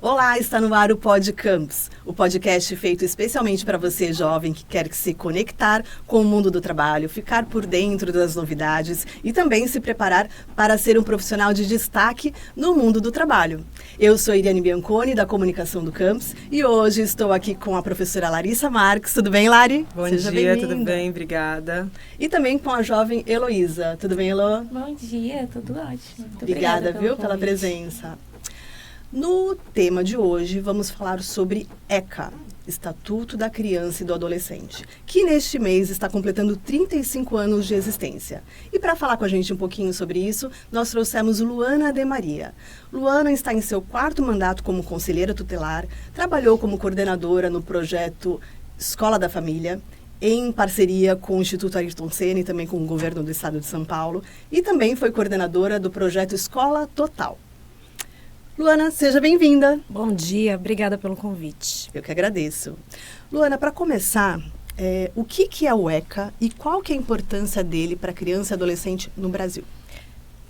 Olá, está no ar o Pod Campus, o podcast feito especialmente para você, jovem, que quer se conectar com o mundo do trabalho, ficar por dentro das novidades e também se preparar para ser um profissional de destaque no mundo do trabalho. Eu sou Iriane Bianconi, da Comunicação do Campus, e hoje estou aqui com a professora Larissa Marques. Tudo bem, Lari? Bom dia, tudo bem? Obrigada. E também com a jovem Heloísa. Tudo bem, Elo? Bom dia, tudo ótimo. Muito obrigada, viu, pela presença. No tema de hoje, vamos falar sobre ECA, Estatuto da Criança e do Adolescente, que neste mês está completando 35 anos de existência. E para falar com a gente um pouquinho sobre isso, nós trouxemos Luana de Maria. Luana está em seu 4º mandato como conselheira tutelar, trabalhou como coordenadora no projeto Escola da Família, em parceria com o Instituto Ayrton Senna e também com o governo do estado de São Paulo, e também foi coordenadora do projeto Escola Total. Luana, seja bem-vinda. Bom dia, obrigada pelo convite. Eu que agradeço. Luana, para começar, o que é o ECA e qual que é a importância dele para criança e adolescente no Brasil?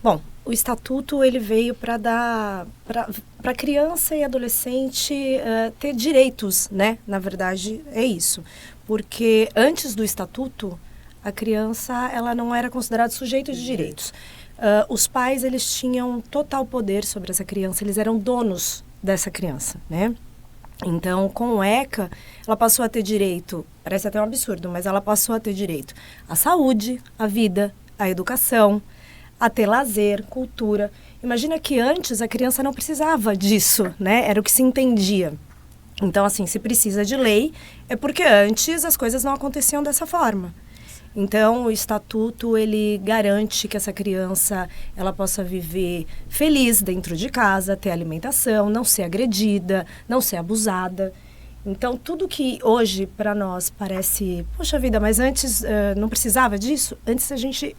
Bom, o Estatuto ele veio para dar para criança e adolescente ter direitos, né? Na verdade, é isso. Porque antes do Estatuto, a criança ela não era considerada sujeito de direitos. Os pais, eles tinham total poder sobre essa criança, eles eram donos dessa criança, né? Então, com o ECA, ela passou a ter direito, parece até um absurdo, mas ela passou a ter direito à saúde, à vida, à educação, a ter lazer, cultura. Imagina que antes a criança não precisava disso, né? Era o que se entendia. Então, assim, se precisa de lei, é porque antes as coisas não aconteciam dessa forma. Então, o Estatuto, ele garante que essa criança, ela possa viver feliz dentro de casa, ter alimentação, não ser agredida, não ser abusada. Então, tudo que hoje, para nós, parece, poxa vida, mas antes não precisava disso? Antes a gente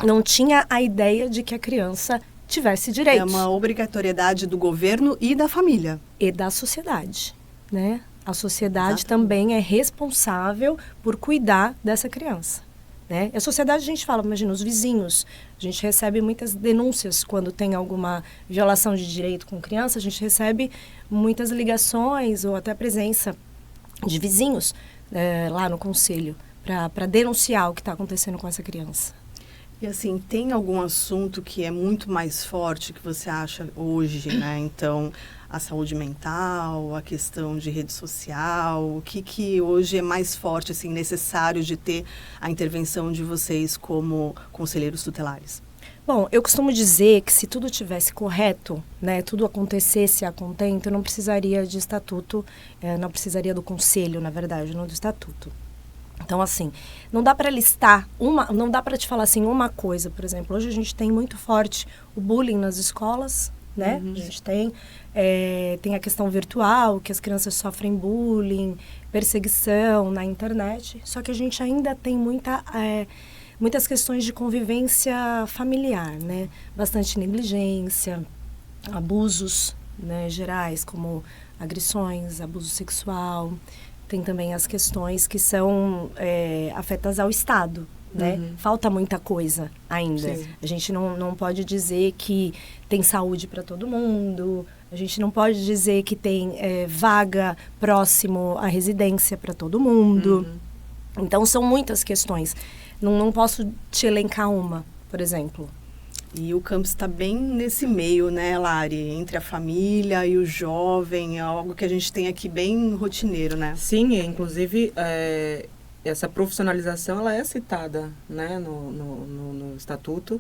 não tinha a ideia de que a criança tivesse direitos. É uma obrigatoriedade do governo e da família. E da sociedade, né? A sociedade também é responsável por cuidar dessa criança, né? E a sociedade, a gente fala, imagina, os vizinhos. A gente recebe muitas denúncias quando tem alguma violação de direito com criança. A gente recebe muitas ligações ou até a presença de vizinhos lá no conselho para denunciar o que está acontecendo com essa criança. E assim, tem algum assunto que é muito mais forte que você acha hoje, né? Então, a saúde mental, a questão de rede social, o que hoje é mais forte, assim, necessário de ter a intervenção de vocês como conselheiros tutelares? Bom, eu costumo dizer que se tudo tivesse correto, né, tudo acontecesse a contento, não precisaria de estatuto, não precisaria do conselho, na verdade, não do estatuto. Então, assim, não dá para listar não dá para te falar assim uma coisa, por exemplo. Hoje a gente tem muito forte o bullying nas escolas, né? A gente tem a questão virtual, que as crianças sofrem bullying, perseguição na internet. Só que a gente ainda tem muitas questões de convivência familiar, né? Bastante negligência, abusos, né, gerais, como agressões, abuso sexual. Tem também as questões que são afetas ao Estado, né? Falta muita coisa ainda. Sim. A gente não pode dizer que tem saúde para todo mundo, a gente não pode dizer que tem vaga próximo à residência para todo mundo. Então, são muitas questões. Não posso te elencar uma, por exemplo. E o campus está bem nesse meio, né, Lari? Entre a família e o jovem, é algo que a gente tem aqui bem rotineiro, né? Sim, inclusive essa profissionalização ela é citada, né, no Estatuto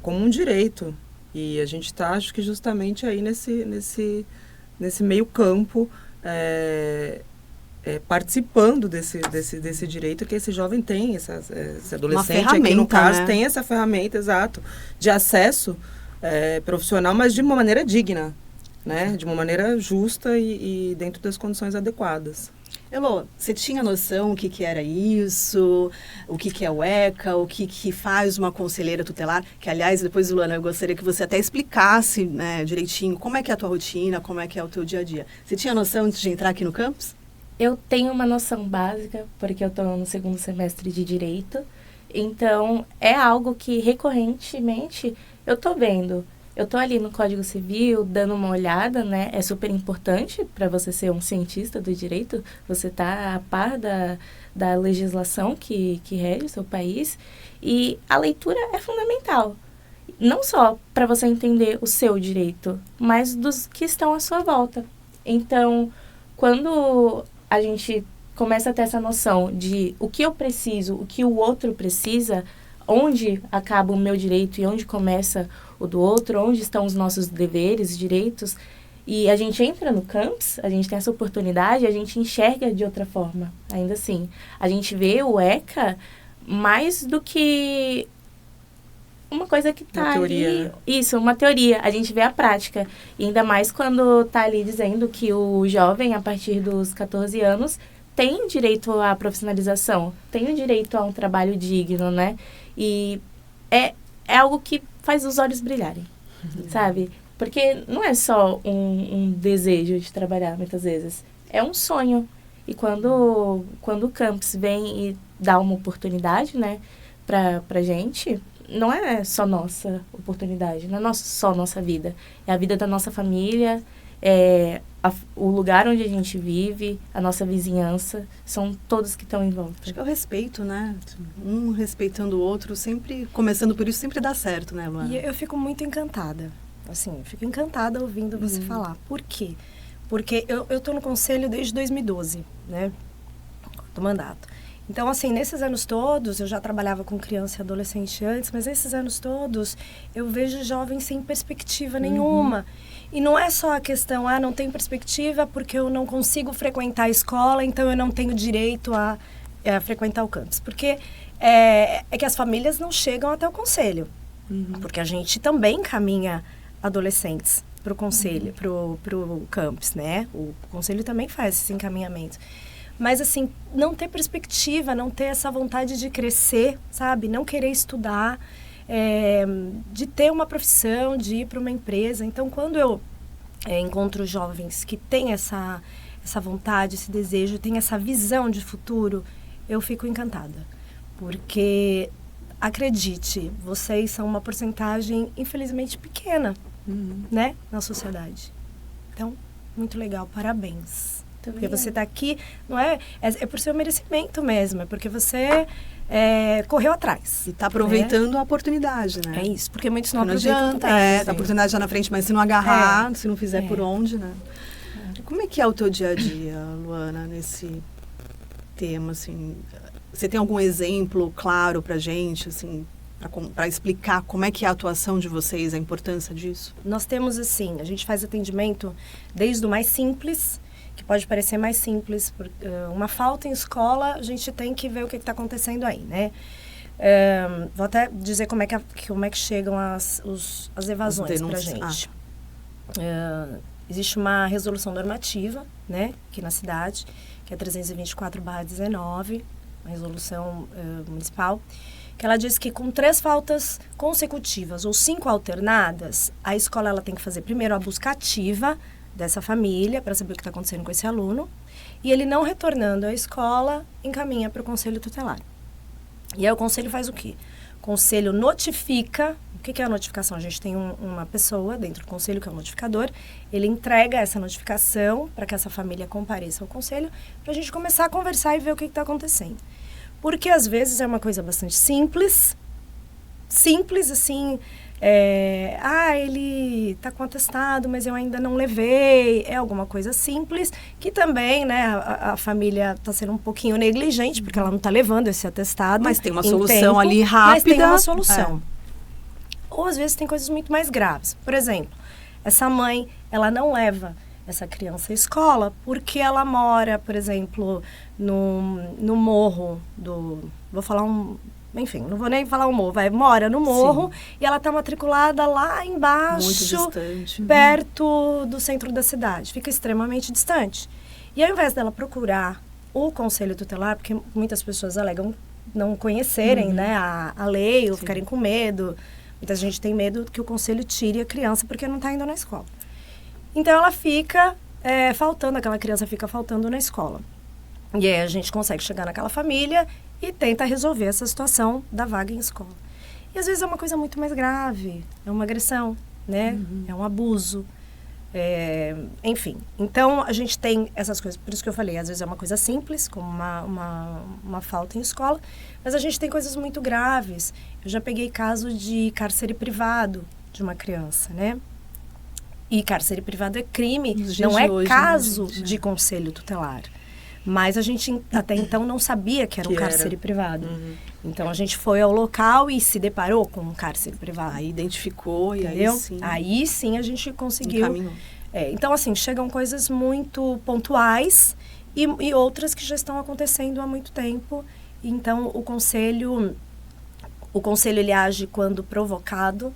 como um direito. E a gente está, acho que justamente aí nesse meio campo, participando desse direito que esse jovem tem, esse adolescente aqui no caso, né? Tem essa ferramenta, exato, de acesso profissional, mas de uma maneira digna, né? De uma maneira justa e dentro das condições adequadas. Elô, você tinha noção o que era isso, o que é o ECA, o que faz uma conselheira tutelar? Que, aliás, depois, Luana, eu gostaria que você até explicasse, né, direitinho como é que é a tua rotina, como é que é o teu dia a dia. Você tinha noção antes de entrar aqui no campus? Eu tenho uma noção básica, porque eu estou no 2º semestre de Direito. Então, é algo que, recorrentemente, eu estou vendo. eu tô ali no Código Civil, dando uma olhada, né? É super importante para você ser um cientista do direito, você tá a par da legislação que rege o seu país. E a leitura é fundamental. Não só para você entender o seu direito, mas dos que estão à sua volta. Então, quando a gente começa a ter essa noção de o que eu preciso, o que o outro precisa, onde acaba o meu direito e onde começa o do outro, onde estão os nossos deveres, direitos, e a gente entra no campus, a gente tem essa oportunidade, a gente enxerga de outra forma, ainda assim. A gente vê o ECA mais do que uma coisa que tá ali... Isso, uma teoria. A gente vê a prática. E ainda mais quando tá ali dizendo que o jovem, a partir dos 14 anos, tem direito à profissionalização, tem o direito a um trabalho digno, né? E é algo que faz os olhos brilharem, sabe? Porque não é só um desejo de trabalhar, muitas vezes. É um sonho. E quando o campus vem e dá uma oportunidade, né, pra gente, não é só nossa oportunidade, não é só nossa vida. É a vida da nossa família, o lugar onde a gente vive, a nossa vizinhança, são todos que estão em volta. Acho que é o respeito, né? Um respeitando o outro, sempre, começando por isso, sempre dá certo, né, Luana? E eu fico muito encantada. Assim, eu fico encantada ouvindo você falar. Por quê? Porque eu tô no conselho desde 2012, né? Do mandato. Então, assim, nesses anos todos, eu já trabalhava com criança e adolescente antes, mas nesses anos todos, eu vejo jovens sem perspectiva nenhuma. E não é só a questão, não tenho perspectiva porque eu não consigo frequentar a escola, então eu não tenho direito a frequentar o campus. Porque é que as famílias não chegam até o conselho. Porque a gente também encaminha adolescentes para o conselho, para o campus, né? O conselho também faz esse encaminhamento. Mas, assim, não ter perspectiva, não ter essa vontade de crescer, sabe? Não querer estudar, de ter uma profissão, de ir para uma empresa. Então, quando eu encontro jovens que têm essa vontade, esse desejo, têm essa visão de futuro, eu fico encantada. Porque, acredite, vocês são uma porcentagem, infelizmente, pequena, né? Na sociedade. Então, muito legal, parabéns. Porque você está aqui, não é por seu merecimento mesmo, é porque você correu atrás. E está aproveitando a oportunidade, né? É isso, porque muitos não aproveitam. A oportunidade já na frente, mas se não agarrar, se não fizer por onde, né? Como é que é o teu dia a dia, Luana, nesse tema, assim? Você tem algum exemplo claro pra gente, assim, para explicar como é que é a atuação de vocês, a importância disso? Nós temos, assim, a gente faz atendimento desde o mais simples, que pode parecer mais simples, uma falta em escola, a gente tem que ver o que está acontecendo aí, né? Vou até dizer como é que chegam as evasões para a gente. Existe uma resolução normativa, né, aqui na cidade, que é 324/19, uma resolução municipal, que ela diz que com 3 faltas consecutivas ou 5 alternadas, a escola ela tem que fazer primeiro a busca ativa dessa família, para saber o que está acontecendo com esse aluno, e ele não retornando à escola, encaminha para o conselho tutelar. E aí o conselho faz o quê? O conselho notifica, o que é a notificação? A gente tem uma pessoa dentro do conselho, que é o notificador, ele entrega essa notificação para que essa família compareça ao conselho, para a gente começar a conversar e ver o que está acontecendo. Porque às vezes é uma coisa bastante simples assim, ele está com atestado, mas eu ainda não levei. É alguma coisa simples, que também, né, a família está sendo um pouquinho negligente, porque ela não está levando esse atestado. Mas tem uma solução ali rápida. Mas tem uma solução. Ou às vezes tem coisas muito mais graves. Por exemplo, essa mãe, ela não leva essa criança à escola porque ela mora, por exemplo, no morro do... Enfim, não vou nem falar o morro, mora no morro. Sim. E ela está matriculada lá embaixo, muito distante, perto do centro da cidade. Fica extremamente distante. E ao invés dela procurar o conselho tutelar, porque muitas pessoas alegam não conhecerem, né, a lei ou ficarem com medo. Muita gente tem medo que o conselho tire a criança porque não está indo na escola. Então ela fica aquela criança fica faltando na escola. E aí a gente consegue chegar naquela família e tenta resolver essa situação da vaga em escola. E às vezes é uma coisa muito mais grave, é uma agressão, né? É um abuso. Enfim, então a gente tem essas coisas, por isso que eu falei, às vezes é uma coisa simples, como uma falta em escola, mas a gente tem coisas muito graves. Eu já peguei caso de cárcere privado de uma criança, né? E cárcere privado é crime, não é hoje, caso de conselho tutelar. Mas a gente até então não sabia que era um cárcere privado. Então a gente foi ao local e se deparou com um cárcere privado. Aí identificou, entendeu? E aí sim. Aí sim a gente conseguiu. Então, assim, chegam coisas muito pontuais e outras que já estão acontecendo há muito tempo. Então o conselho ele age quando provocado.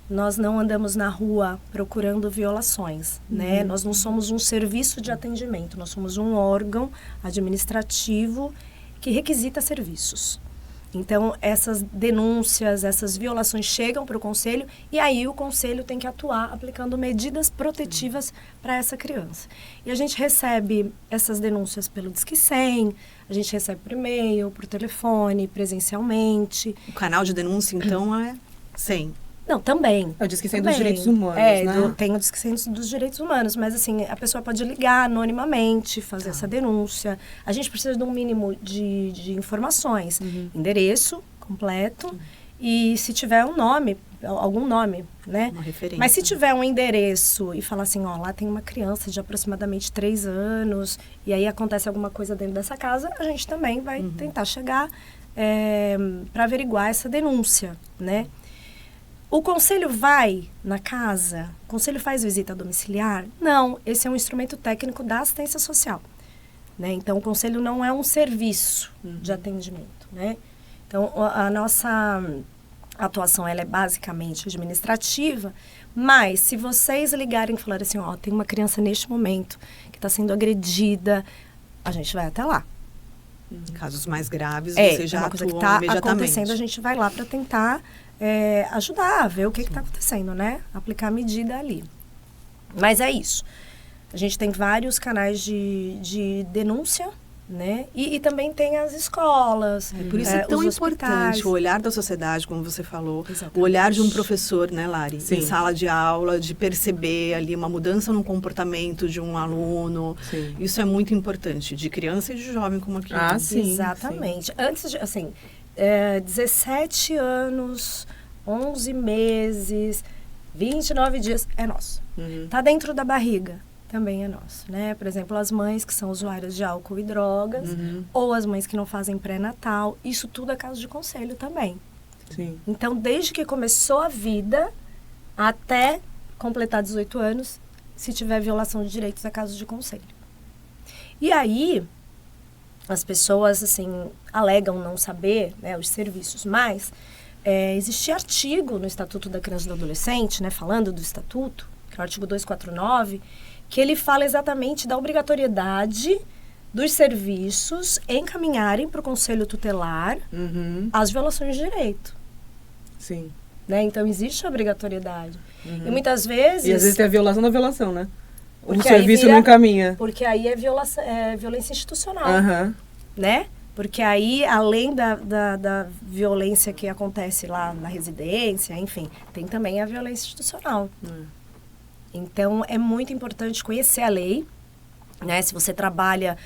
Nós não andamos na rua procurando violações, né? Nós não somos um serviço de atendimento, nós somos um órgão administrativo que requisita serviços. Então, essas denúncias, essas violações chegam para o conselho e aí o conselho tem que atuar aplicando medidas protetivas para essa criança. E a gente recebe essas denúncias pelo Disque 100, a gente recebe por e-mail, por telefone, presencialmente. O canal de denúncia, então, é 100. Não, também. Eu disse que tem dos direitos humanos, né? Tem o Disque 100 dos direitos humanos, mas assim, a pessoa pode ligar anonimamente, fazer essa denúncia. A gente precisa de um mínimo de informações. Endereço completo e se tiver um nome, algum nome, né? Uma referência. Mas se tiver um endereço e falar assim, lá tem uma criança de aproximadamente 3 anos e aí acontece alguma coisa dentro dessa casa, a gente também vai tentar chegar para averiguar essa denúncia, né? O conselho vai na casa? O conselho faz visita domiciliar? Não, esse é um instrumento técnico da assistência social, né? Então, o conselho não é um serviço de atendimento, né? Então, a nossa atuação ela é basicamente administrativa, mas se vocês ligarem e falarem assim, tem uma criança neste momento que está sendo agredida, a gente vai até lá. Casos mais graves, você já uma coisa que atuam está imediatamente. acontecendo, a gente vai lá para tentar ajudar a ver o que está acontecendo, né? Aplicar a medida ali. Mas é isso. A gente tem vários canais de denúncia, né? E também tem as escolas. Por isso é tão importante o olhar da sociedade, como você falou. Exatamente. O olhar de um professor, né, Lari? Sim. Em sala de aula, de perceber ali uma mudança no comportamento de um aluno. Sim. Isso é muito importante, de criança e de jovem como aqui. Sim. Exatamente. Sim. Antes de, 17 anos, 11 meses, 29 dias, é nosso. Tá dentro da barriga, também é nosso, né? Por exemplo, as mães que são usuárias de álcool e drogas, ou as mães que não fazem pré-natal, isso tudo é caso de conselho também. Sim. Então, desde que começou a vida, até completar 18 anos, se tiver violação de direitos, é caso de conselho. E aí, as pessoas, alegam não saber, né, os serviços, mas existe artigo no Estatuto da Criança e do Adolescente, né, falando do Estatuto, que é o artigo 249, que ele fala exatamente da obrigatoriedade dos serviços encaminharem para o Conselho Tutelar as violações de direito. Sim. Né? Então, existe a obrigatoriedade. E muitas vezes... E às vezes tem a violação da violação, né? O serviço não encaminha. Porque aí é violência institucional, né? Porque aí, além da violência que acontece lá na residência, enfim, tem também a violência institucional. Então, é muito importante conhecer a lei, né? Se você trabalha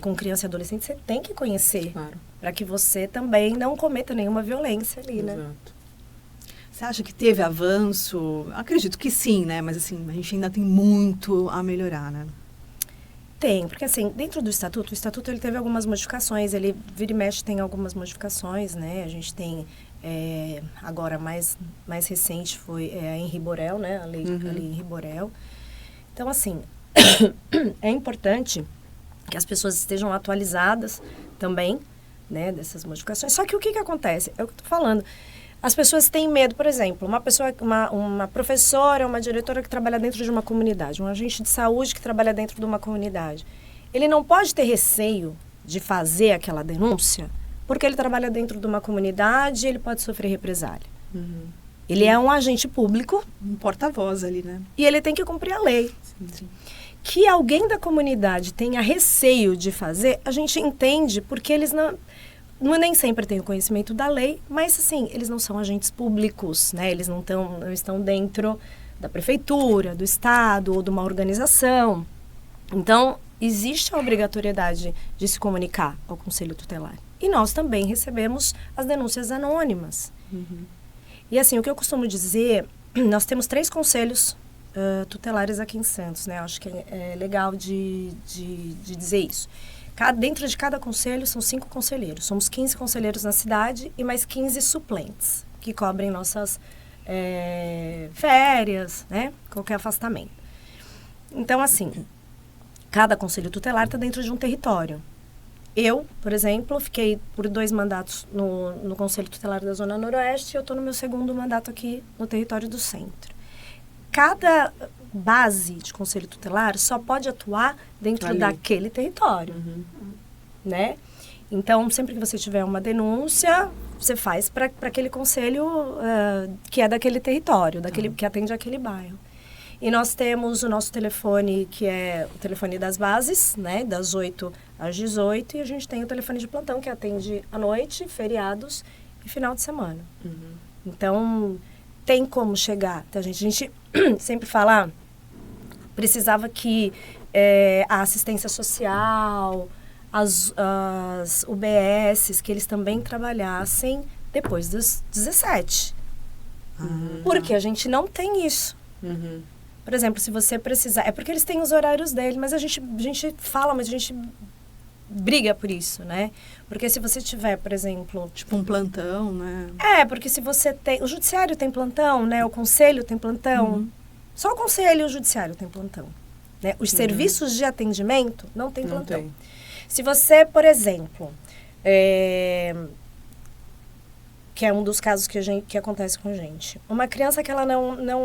com criança e adolescente, você tem que conhecer, para que você também não cometa nenhuma violência ali, né? Exato. Você acha que teve avanço? Acredito que sim, né? Mas, a gente ainda tem muito a melhorar, né? Tem, porque dentro do Estatuto, o Estatuto ele teve algumas modificações, ele vira e mexe tem algumas modificações, né? A gente tem, agora mais recente foi a Henri Borel, né? A lei Henri Borel. Então, é importante que as pessoas estejam atualizadas também, né? Dessas modificações. Só que o que acontece? É o que eu estou falando. As pessoas têm medo, por exemplo, uma professora, uma diretora que trabalha dentro de uma comunidade, um agente de saúde que trabalha dentro de uma comunidade. Ele não pode ter receio de fazer aquela denúncia, porque ele trabalha dentro de uma comunidade e ele pode sofrer represália. Ele é um agente público. Um porta-voz ali, né? E ele tem que cumprir a lei. Sim. Que alguém da comunidade tenha receio de fazer, a gente entende, porque eles não... nem sempre têm o conhecimento da lei, mas, assim, eles não são agentes públicos, né? Eles não estão dentro da prefeitura, do estado ou de uma organização. Então, existe a obrigatoriedade de se comunicar ao Conselho Tutelar. E nós também recebemos as denúncias anônimas. E, assim, o que eu costumo dizer, nós temos 3 conselhos tutelares aqui em Santos, né? Acho que é legal de dizer isso. Dentro de cada conselho são 5 conselheiros. Somos 15 conselheiros na cidade e mais 15 suplentes, que cobrem nossas férias, né? Qualquer afastamento. Então, assim, cada conselho tutelar está dentro de um território. Eu, por exemplo, fiquei por 2 mandatos no Conselho Tutelar da Zona Noroeste e eu estou no meu 2º mandato aqui no território do centro. Cada base de Conselho Tutelar só pode atuar dentro daquele território, né? Então, sempre que você tiver uma denúncia, você faz para aquele conselho que é daquele território, que atende aquele bairro. E nós temos o nosso telefone, que é o telefone das bases, né, das 8 às 18, e a gente tem o telefone de plantão, que atende à noite, feriados e final de semana. Então, tem como chegar. Então, a gente sempre fala, precisava que a assistência social, as UBSs, que eles também trabalhassem depois dos 17. Porque a gente não tem isso. Por exemplo, se você precisar... É porque eles têm os horários deles, mas a gente fala, mas a gente briga por isso, né? Porque se você tiver, por exemplo... Tipo um plantão, né? Porque se você tem... O judiciário tem plantão, né? O conselho tem plantão. Só o conselho e o judiciário tem plantão. Né? Os serviços de atendimento não tem plantão. Tem. Se você, por exemplo... que é um dos casos que acontece com a gente. Uma criança que ela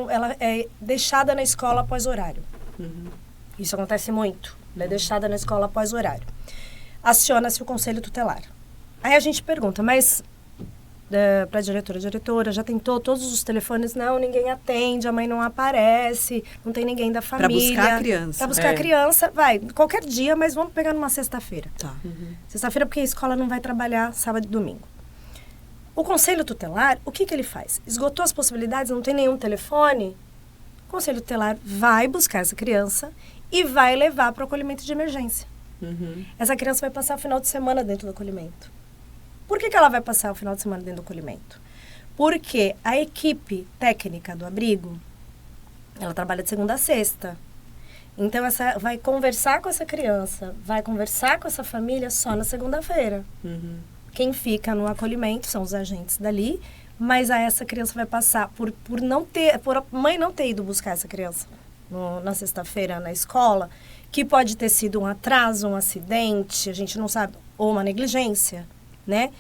ela é deixada na escola após horário. Isso acontece muito. Ela é deixada na escola após horário. Aciona-se o Conselho Tutelar. Aí a gente pergunta, mas para a diretora, já tentou todos os telefones? Não, ninguém atende, a mãe não aparece, não tem ninguém da família. Para buscar a criança. Para buscar a criança, vai, qualquer dia, mas vamos pegar numa sexta-feira. Tá. Sexta-feira porque a escola não vai trabalhar sábado e domingo. O Conselho Tutelar, o que ele faz? Esgotou as possibilidades, não tem nenhum telefone? O Conselho Tutelar vai buscar essa criança e vai levar para o acolhimento de emergência. Essa criança vai passar o final de semana dentro do acolhimento. Por que ela vai passar o final de semana dentro do acolhimento? Porque a equipe técnica do abrigo, ela trabalha de segunda a sexta. Então, vai conversar com essa criança, vai conversar com essa família só na segunda-feira. Quem fica no acolhimento são os agentes dali, mas essa criança vai passar por a mãe não ter ido buscar essa criança na sexta-feira na escola, que pode ter sido um atraso, um acidente, a gente não sabe, ou uma negligência, né?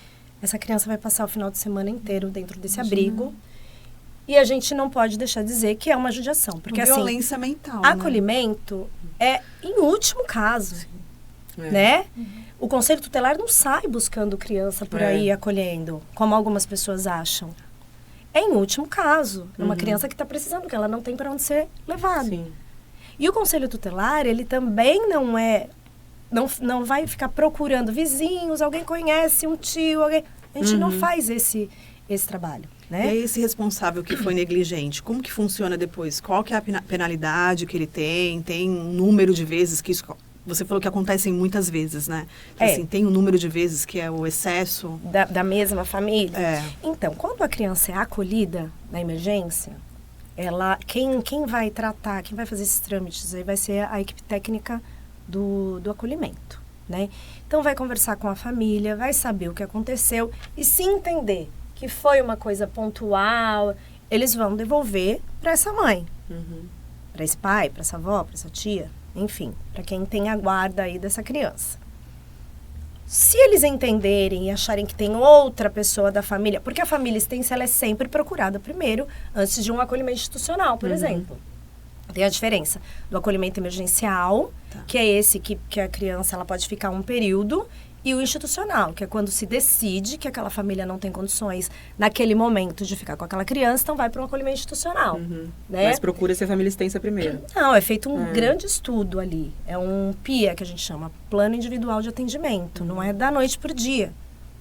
Essa criança vai passar o final de semana inteiro dentro desse abrigo. E a gente não pode deixar de dizer que é uma judiação. Porque, violência mental, acolhimento é em último caso, né? O Conselho Tutelar não sai buscando criança por aí, acolhendo, como algumas pessoas acham. É em último caso. É uma criança que está precisando, que ela não tem para onde ser levada. E o Conselho Tutelar, ele também não vai ficar procurando vizinhos, alguém conhece um tio, alguém... A gente não faz esse trabalho, né? E esse responsável que foi negligente, como que funciona depois? Qual que é a penalidade que ele tem? Tem um número de vezes que isso... Você falou que acontecem muitas vezes, né? Então, assim, tem um número de vezes que é o excesso... Da mesma família? Então, quando a criança é acolhida na emergência, quem vai tratar, quem vai fazer esses trâmites aí vai ser a equipe técnica do acolhimento, né? Então, vai conversar com a família, vai saber o que aconteceu e se entender que foi uma coisa pontual, eles vão devolver para essa mãe, para esse pai, para essa avó, para essa tia, enfim, para quem tem a guarda aí dessa criança. Se eles entenderem e acharem que tem outra pessoa da família, porque a família extensa ela é sempre procurada primeiro, antes de um acolhimento institucional, por exemplo. Tem a diferença do acolhimento emergencial, que é esse que a criança ela pode ficar um período, e o institucional, que é quando se decide que aquela família não tem condições naquele momento de ficar com aquela criança, então vai para um acolhimento institucional. Né? Mas procura ser família extensa primeiro. Não, é feito um grande estudo ali. É um PIA, que a gente chama, Plano Individual de Atendimento. Não é da noite para o dia.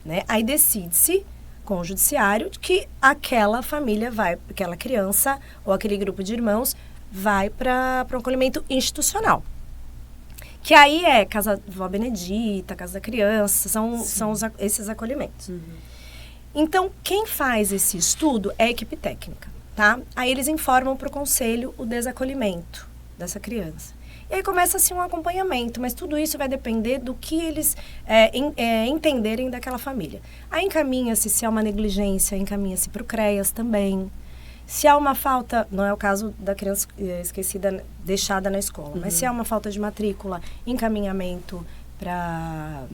né? Aí decide-se com o judiciário que aquela família aquela criança ou aquele grupo de irmãos vai para um acolhimento institucional. Que aí é Casa Vó Benedita, Casa da Criança, são esses acolhimentos. Uhum. Então, quem faz esse estudo é a equipe técnica, tá? Aí eles informam para o conselho o desacolhimento dessa criança. E aí começa-se um acompanhamento, mas tudo isso vai depender do que eles entenderem daquela família. Aí encaminha-se, se há uma negligência, encaminha-se para o CREAS também. Se há uma falta, não é o caso da criança esquecida, deixada na escola, mas se há uma falta de matrícula, encaminhamento para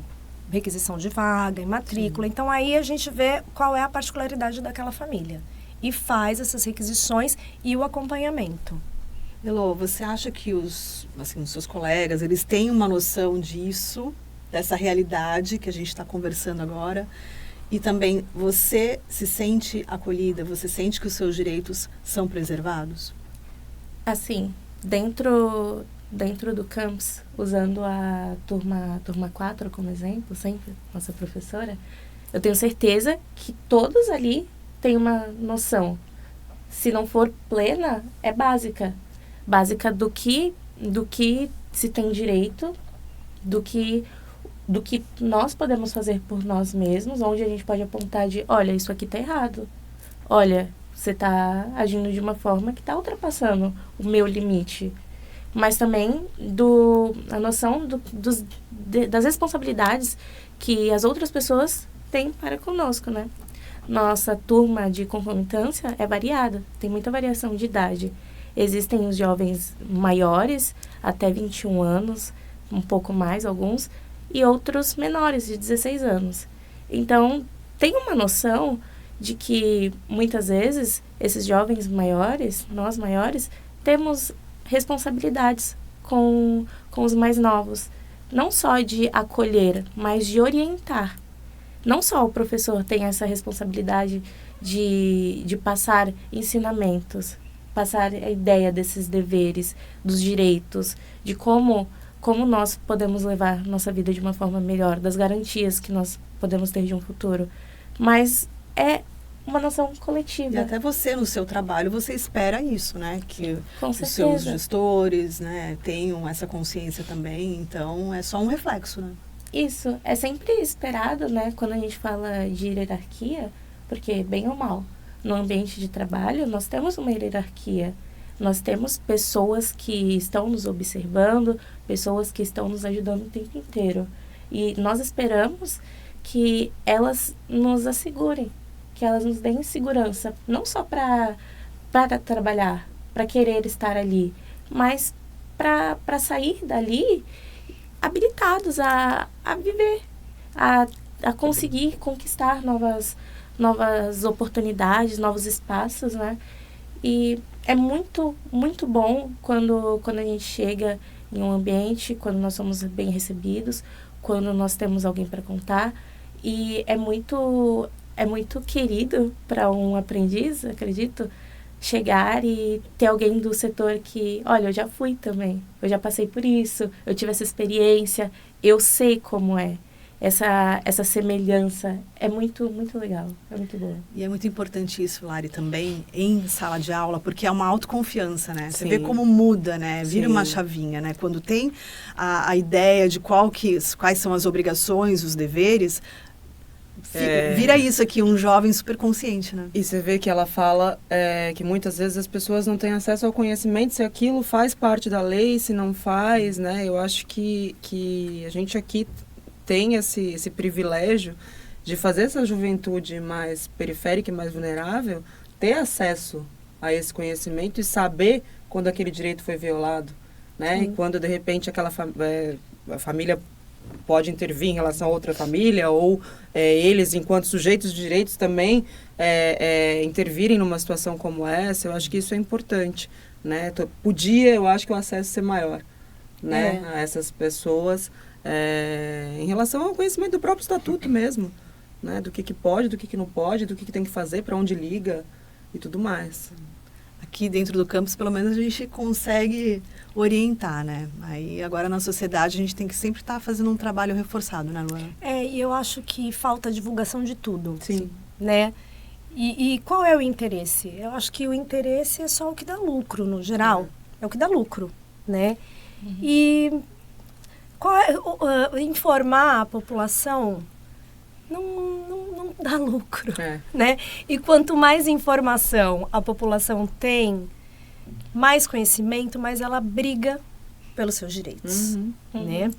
requisição de vaga e matrícula. Então, aí a gente vê qual é a particularidade daquela família e faz essas requisições e o acompanhamento. Elô, você acha que os seus colegas, eles têm uma noção disso, dessa realidade que a gente está conversando agora? E também, você se sente acolhida? Você sente que os seus direitos são preservados? Assim, dentro do campus, usando a turma 4 como exemplo, sempre, nossa professora, eu tenho certeza que todos ali têm uma noção. Se não for plena, é básica. Básica do que se tem direito, do que nós podemos fazer por nós mesmos, onde a gente pode apontar de, olha, isso aqui tá errado. Olha, você tá agindo de uma forma que tá ultrapassando o meu limite. Mas também a noção das responsabilidades que as outras pessoas têm para conosco, né? Nossa turma de concomitância é variada, tem muita variação de idade. Existem os jovens maiores, até 21 anos, um pouco mais alguns, e outros menores, de 16 anos. Então, tem uma noção de que, muitas vezes, esses jovens maiores, nós maiores, temos responsabilidades com os mais novos. Não só de acolher, mas de orientar. Não só o professor tem essa responsabilidade de passar ensinamentos, passar a ideia desses deveres, dos direitos, de como nós podemos levar nossa vida de uma forma melhor, das garantias que nós podemos ter de um futuro. Mas é uma noção coletiva. E até você, no seu trabalho, você espera isso, né? Que Com os certeza. seus gestores, né, tenham essa consciência também. Então, é só um reflexo, né? Isso. É sempre esperado, né? Quando a gente fala de hierarquia, porque, bem ou mal, no ambiente de trabalho, nós temos uma hierarquia. Nós temos pessoas que estão nos observando, pessoas que estão nos ajudando o tempo inteiro. E nós esperamos que elas nos assegurem, que elas nos deem segurança, não só para trabalhar, para querer estar ali, mas para sair dali habilitados a viver, a conseguir conquistar novas oportunidades, novos espaços, né? E é muito, muito bom quando a gente chega em um ambiente, quando nós somos bem recebidos, quando nós temos alguém para contar. E é muito querido para um aprendiz, acredito, chegar e ter alguém do setor que, olha, eu já fui também, eu já passei por isso, eu tive essa experiência, eu sei como é. Essa semelhança é muito, muito legal, é muito boa. E é muito importante isso, Lari, também em sala de aula, porque é uma autoconfiança, né? Você vê como muda, né? Vira uma chavinha, né? Quando tem a ideia de quais são as obrigações, os deveres, vira isso aqui, um jovem super consciente, né? E você vê que ela fala que muitas vezes as pessoas não têm acesso ao conhecimento, se aquilo faz parte da lei, se não faz, né? Eu acho que a gente aqui tem esse privilégio de fazer essa juventude mais periférica e mais vulnerável ter acesso a esse conhecimento e saber quando aquele direito foi violado, né? E quando, de repente, a família pode intervir em relação a outra família ou eles, enquanto sujeitos de direitos, também intervirem numa situação como essa. Eu acho que isso é importante, né? Podia, eu acho que o acesso ser maior, né? A essas pessoas em relação ao conhecimento do próprio estatuto mesmo, né? Do que pode, do que não pode, do que tem que fazer, para onde liga e tudo mais. aqui dentro do campus, pelo menos a gente consegue orientar, né? Aí agora na sociedade a gente tem que sempre estar fazendo um trabalho reforçado, né, Luana? E eu acho que falta divulgação de tudo. Sim. Né? E qual é o interesse? Eu acho que o interesse é só o que dá lucro, no geral. É o que dá lucro, né? E informar a população não dá lucro, né? E quanto mais informação a população tem, mais conhecimento, mais ela briga pelos seus direitos, né?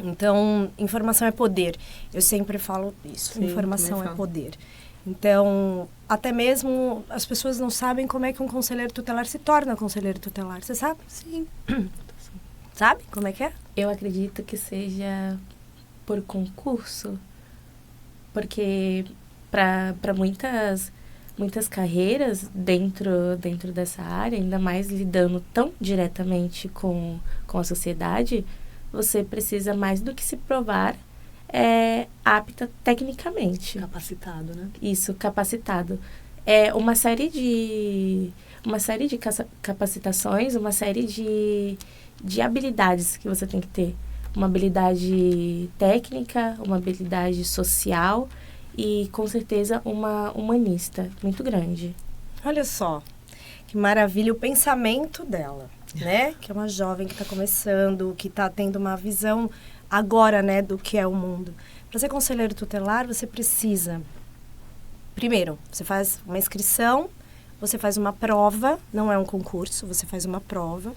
Então, informação é poder. Eu sempre falo isso. Sim, informação é poder. Então, até mesmo as pessoas não sabem como é que um conselheiro tutelar se torna conselheiro tutelar. Você sabe? Sim. Sabe como é que é? Eu acredito que seja por concurso, porque para muitas carreiras dentro dessa área, ainda mais lidando tão diretamente com a sociedade, você precisa mais do que se provar apta tecnicamente. Capacitado, né? Isso, capacitado. É uma série de capacitações, uma série de habilidades que você tem que ter. Uma habilidade técnica, uma habilidade social e, com certeza, uma humanista muito grande. Olha só, que maravilha o pensamento dela, né? Que é uma jovem que está começando, que está tendo uma visão agora, né, do que é o mundo. Para ser conselheiro tutelar, você precisa... Primeiro, você faz uma inscrição, você faz uma prova, não é um concurso, você faz uma prova.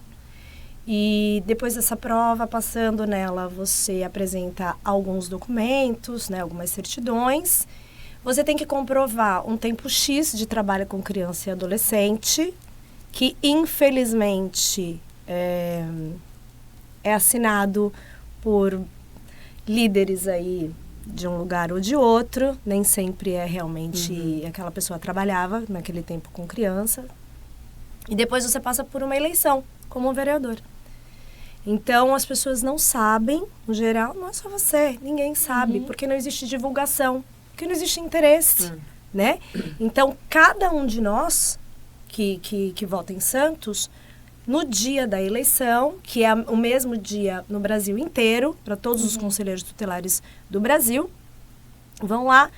E depois dessa prova, passando nela, você apresenta alguns documentos, né, algumas certidões. Você tem que comprovar um tempo X de trabalho com criança e adolescente, que infelizmente é assinado por líderes aí de um lugar ou de outro. Nem sempre é realmente aquela pessoa trabalhava naquele tempo com criança. E depois você passa por uma eleição como um vereador. Então, as pessoas não sabem, no geral, não é só você, ninguém sabe, porque não existe divulgação, porque não existe interesse, né? Então, cada um de nós que vota em Santos, no dia da eleição, que é o mesmo dia no Brasil inteiro, para todos os conselheiros tutelares do Brasil, vão lá,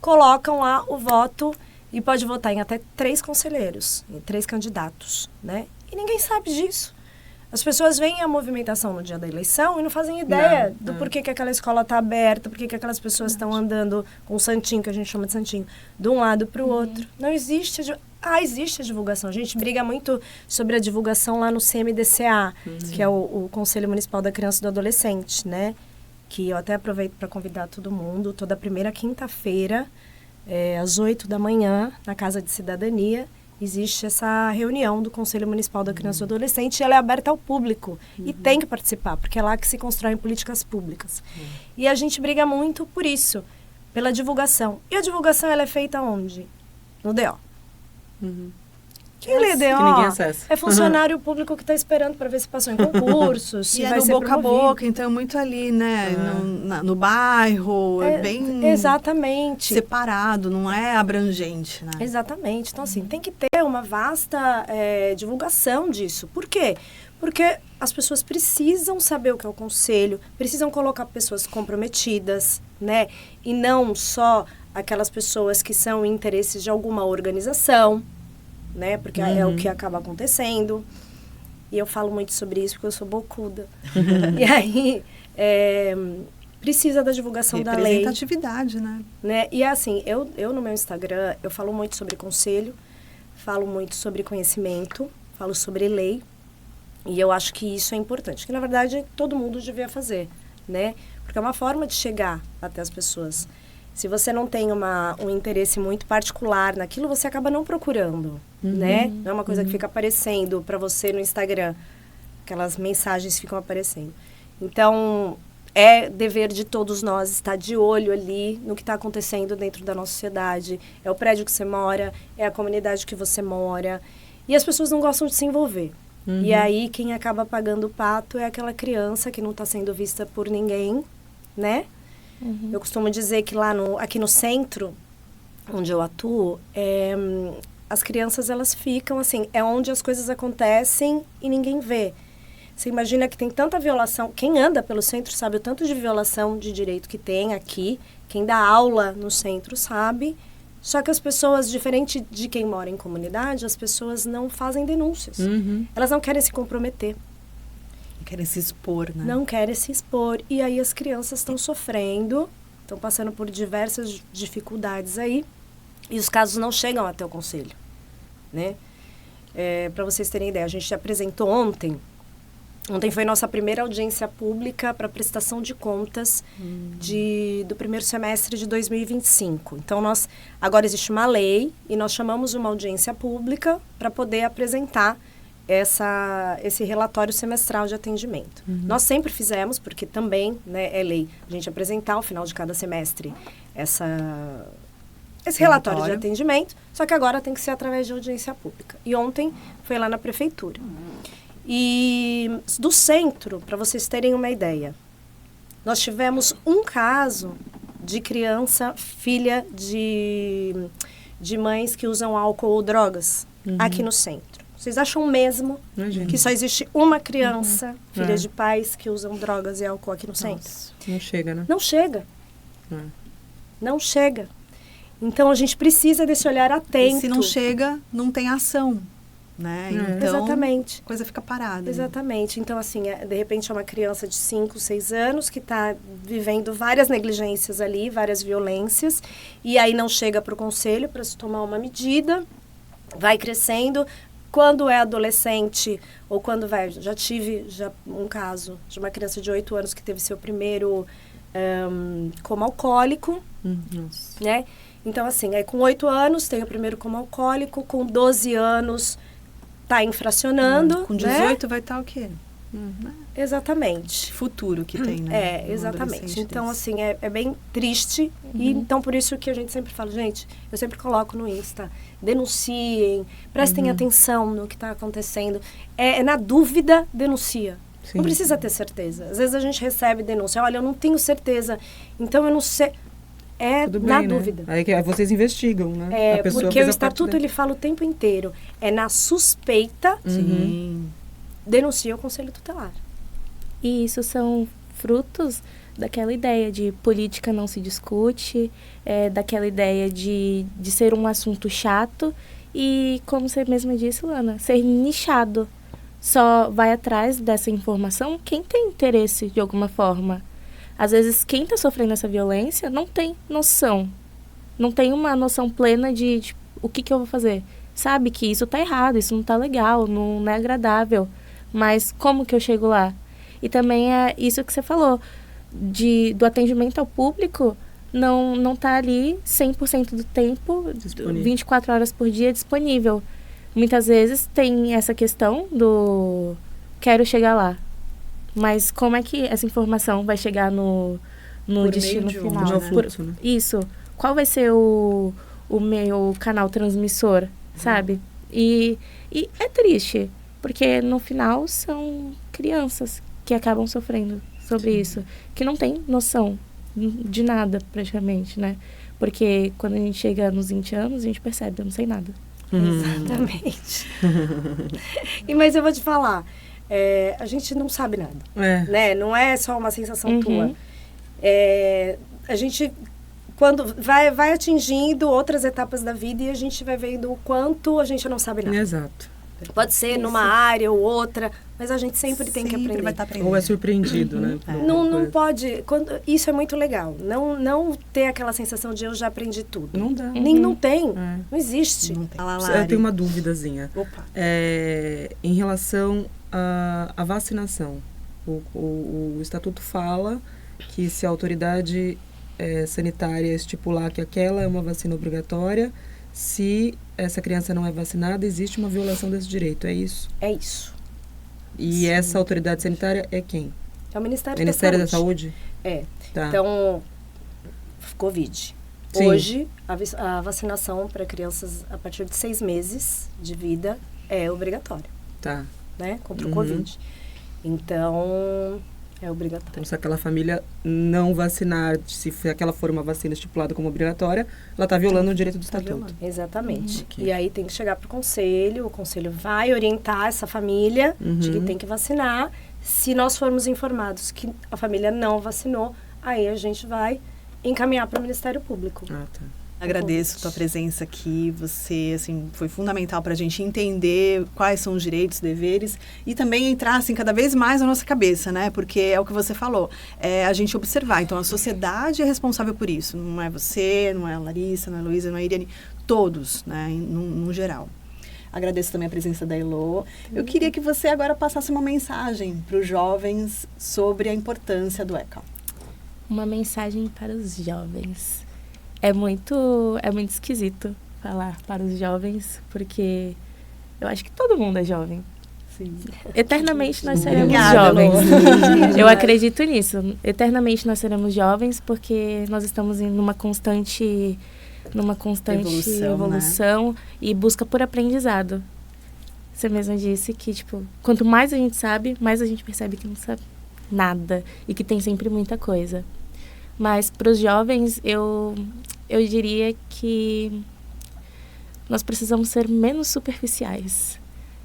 colocam lá o voto e pode votar em até 3 conselheiros, em 3 candidatos, né? E ninguém sabe disso. As pessoas veem a movimentação no dia da eleição e não fazem ideia do porquê que aquela escola está aberta, porquê que aquelas pessoas estão andando com o santinho, que a gente chama de santinho, de um lado para o outro. Não existe existe a divulgação. A gente briga muito sobre a divulgação lá no CMDCA, que é o Conselho Municipal da Criança e do Adolescente, né? Que eu até aproveito para convidar todo mundo, toda primeira quinta-feira, às 8 da manhã, na Casa de Cidadania, existe essa reunião do Conselho Municipal da Criança e do Adolescente, e ela é aberta ao público, e tem que participar, porque é lá que se constroem políticas públicas. E a gente briga muito por isso, pela divulgação. E a divulgação, ela é feita onde? No DO. Quem lê DO que ninguém acessa. é funcionário público que está esperando para ver se passou em concursos, se e vai no ser boca promovido. a boca, então muito ali, né? No bairro, bem exatamente. separado, não é abrangente, né? Exatamente. Então, assim, tem que ter uma vasta divulgação disso. Por quê? Porque as pessoas precisam saber o que é o conselho, precisam colocar pessoas comprometidas, né? E não só aquelas pessoas que são interesses de alguma organização, né? Porque é o que acaba acontecendo. E eu falo muito sobre isso porque eu sou bocuda. E aí, precisa da divulgação da lei. Representatividade, né? E assim, eu no meu Instagram, eu falo muito sobre conselho, falo muito sobre conhecimento, falo sobre lei. E eu acho que isso é importante. Que, na verdade, todo mundo devia fazer, né? Porque é uma forma de chegar até as pessoas. Se você não tem um interesse muito particular naquilo, você acaba não procurando, né? Não é uma coisa que fica aparecendo para você no Instagram. Aquelas mensagens ficam aparecendo. Então, é dever de todos nós estar de olho ali no que está acontecendo dentro da nossa sociedade. É o prédio que você mora, é a comunidade que você mora. E as pessoas não gostam de se envolver. E aí, quem acaba pagando o pato é aquela criança que não está sendo vista por ninguém, né? Eu costumo dizer que aqui no centro, onde eu atuo, as crianças, elas ficam assim, é onde as coisas acontecem e ninguém vê. Você imagina que tem tanta violação, quem anda pelo centro sabe o tanto de violação de direito que tem aqui, quem dá aula no centro sabe, só que as pessoas, diferente de quem mora em comunidade, as pessoas não fazem denúncias. Elas não querem se comprometer. Não querem se expor, né? Não querem se expor. E aí as crianças estão sofrendo, estão passando por diversas dificuldades aí, e os casos não chegam até o conselho, né? Para vocês terem ideia, a gente apresentou ontem foi nossa primeira audiência pública para prestação de contas do primeiro semestre de 2025. Então, agora existe uma lei e nós chamamos uma audiência pública para poder apresentar esse relatório semestral de atendimento. Nós sempre fizemos, porque também, né, é lei, a gente apresentar ao final de cada semestre esse relatório de atendimento, só que agora tem que ser através de audiência pública. E ontem foi lá na prefeitura. E do centro, para vocês terem uma ideia, nós tivemos um caso de criança, filha de mães que usam álcool ou drogas aqui no centro. Vocês acham mesmo que só existe uma criança, filha de pais que usam drogas e álcool aqui no centro? Não chega, né? Não chega. Não chega. Então, a gente precisa desse olhar atento. E se não chega, não tem ação, né? Então, exatamente. A coisa fica parada. Exatamente. Então, assim, de repente é uma criança de 5, 6 anos que está vivendo várias negligências ali, várias violências, e aí não chega para o conselho para se tomar uma medida, vai crescendo. Quando é adolescente, ou quando já tive um caso de uma criança de 8 anos que teve seu primeiro coma alcoólico, né? Então, assim, com 8 anos tem o primeiro coma alcoólico, com 12 anos está infracionando. Com 18 vai estar o quê? Exatamente. Futuro que tem, né? Exatamente. Então, assim, é bem triste. E então, por isso que a gente sempre fala, gente, eu sempre coloco no Insta, denunciem, prestem atenção no que está acontecendo. Na dúvida, denuncia. Sim. Não precisa ter certeza. Às vezes a gente recebe denúncia, olha, eu não tenho certeza, então eu não sei. Tudo bem, na né? dúvida. Aí vocês investigam, né? Porque o estatuto ele fala o tempo inteiro. É na suspeita, denuncia o conselho tutelar. E isso são frutos daquela ideia de política não se discute, daquela ideia de ser um assunto chato e, como você mesma disse, Lana, ser nichado. Só vai atrás dessa informação quem tem interesse de alguma forma. Às vezes, quem está sofrendo essa violência não tem noção. Não tem uma noção plena de o que eu vou fazer. Sabe que isso está errado, isso não está legal, não é agradável. Mas como que eu chego lá? E também é isso que você falou, do atendimento ao público não tá ali 100% do tempo, disponível. 24 horas por dia disponível. Muitas vezes tem essa questão do quero chegar lá. Mas como é que essa informação vai chegar no destino final? No fluxo, né? Isso. Qual vai ser o meu canal transmissor, sabe? E é triste, porque no final são crianças que acabam sofrendo sobre isso, que não tem noção de nada, praticamente, né? Porque quando a gente chega nos 20 anos, a gente percebe, eu não sei nada. Exatamente. Mas eu vou te falar, a gente não sabe nada, né? Não é só uma sensação tua. A gente, quando vai atingindo outras etapas da vida e a gente vai vendo o quanto a gente não sabe nada. Exato. Pode ser numa área ou outra, mas a gente sempre tem que aprender. Vai estar aprendendo. Ou é surpreendido, né? Não pode. Isso é muito legal. Não ter aquela sensação de eu já aprendi tudo. Não dá. Nem não tem. Não existe. Não tem. Eu tenho uma duvidazinha. Opa. Em relação à vacinação. O Estatuto fala que se a autoridade sanitária estipular que aquela é uma vacina obrigatória, se essa criança não é vacinada, existe uma violação desse direito, é isso? É isso. E sim, essa autoridade sanitária é quem? É o Ministério da Saúde? Tá. Então, Covid. Sim. Hoje, a vacinação para crianças a partir de 6 meses de vida é obrigatória. Tá. Né? Contra o Covid. Então, É obrigatório. Então, se aquela família não vacinar, se aquela for uma vacina estipulada como obrigatória, ela está violando o direito do estatuto. Exatamente. E aí tem que chegar para o conselho vai orientar essa família de que tem que vacinar. Se nós formos informados que a família não vacinou, aí a gente vai encaminhar para o Ministério Público. Ah, tá. Agradeço a tua presença aqui, você, assim, foi fundamental para a gente entender quais são os direitos, deveres e também entrar, assim, cada vez mais na nossa cabeça, né? Porque é o que você falou, é a gente observar. Então, a sociedade é responsável por isso. Não é você, não é a Larissa, não é a Luísa, não é a Irene, todos, né? No geral. Agradeço também a presença da Elô. Eu queria que você agora passasse uma mensagem para os jovens sobre a importância do ECA. Uma mensagem para os jovens. É muito esquisito falar para os jovens, porque eu acho que todo mundo é jovem. Sim. Eternamente nós seremos Obrigada, jovens. Eu acredito nisso. Eternamente nós seremos jovens, porque nós estamos numa constante evolução, né? E busca por aprendizado. Você mesma disse que, tipo, quanto mais a gente sabe, mais a gente percebe que não sabe nada e que tem sempre muita coisa. Mas para os jovens, eu diria que nós precisamos ser menos superficiais.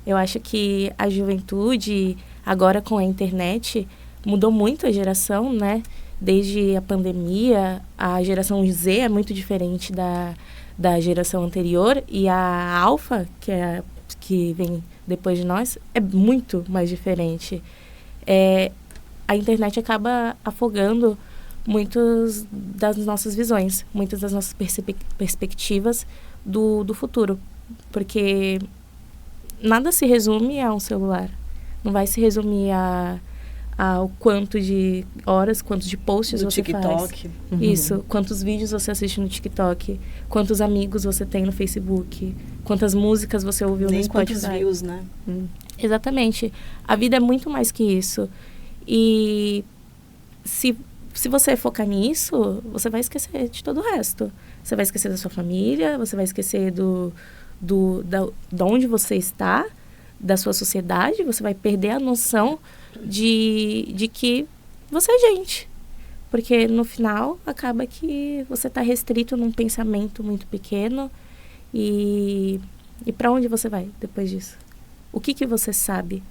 Eu acho que a juventude, agora com a internet, mudou muito a geração, né? Desde a pandemia, a geração Z é muito diferente da geração anterior e a Alpha, que vem depois de nós, é muito mais diferente. A internet acaba afogando muitas das nossas visões, muitas das nossas perspectivas do futuro. Porque nada se resume a um celular. Não vai se resumir ao quanto de horas, quantos de posts você TikTok. Faz. Isso, quantos vídeos você assiste no TikTok, quantos amigos você tem no Facebook, quantas músicas você ouviu no Spotify. Quantos views, né? Exatamente. A vida é muito mais que isso. E se você focar nisso, você vai esquecer de todo o resto. Você vai esquecer da sua família, você vai esquecer de onde você está, da sua sociedade, você vai perder a noção de que você é gente. Porque no final acaba que você está restrito num pensamento muito pequeno e para onde você vai depois disso? O que você sabe?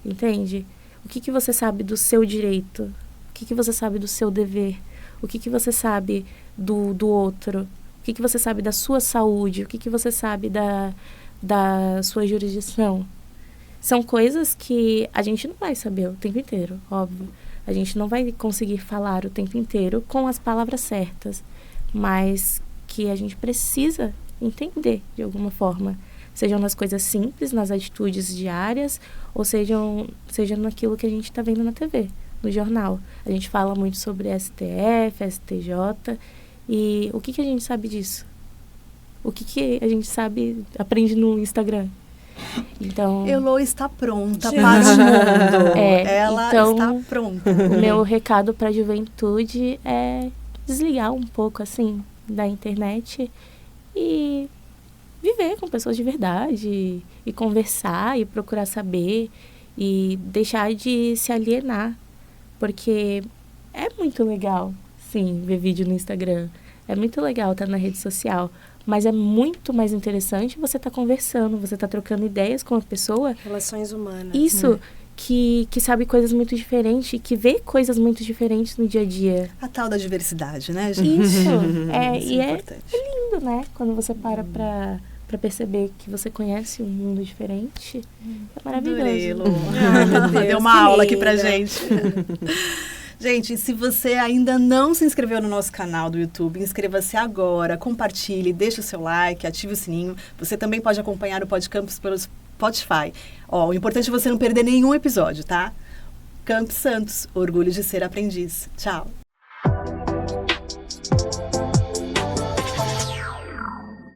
Entende? O que você sabe do seu direito? O que você sabe do seu dever? O que você sabe do outro? O que você sabe da sua saúde? O que você sabe da sua jurisdição? São coisas que a gente não vai saber o tempo inteiro, óbvio. A gente não vai conseguir falar o tempo inteiro com as palavras certas, mas que a gente precisa entender de alguma forma. Sejam nas coisas simples, nas atitudes diárias, ou seja naquilo que a gente está vendo na TV, no jornal. A gente fala muito sobre STF, STJ, e o que a gente sabe disso? O que a gente aprende no Instagram? Então, Elô está pronta para o mundo. Ela está pronta. O meu recado para a juventude é desligar um pouco, assim, da internet e viver com pessoas de verdade, e conversar, e procurar saber, e deixar de se alienar. Porque é muito legal, sim, ver vídeo no Instagram. É muito legal estar na rede social. Mas é muito mais interessante você estar conversando, você estar trocando ideias com a pessoa. Relações humanas. Isso, que sabe coisas muito diferentes, que vê coisas muito diferentes no dia a dia. A tal da diversidade, né, gente? Isso. Isso é importante. É lindo, né? Quando você para pra perceber que você conhece um mundo diferente. É maravilhoso. Adorei, Elô. Deu uma aula aqui pra gente. Gente, se você ainda não se inscreveu no nosso canal do YouTube, inscreva-se agora, compartilhe, deixe o seu like, ative o sininho. Você também pode acompanhar o Podcampus pelo Spotify. O importante é você não perder nenhum episódio, tá? Campus Santos, orgulho de ser aprendiz. Tchau!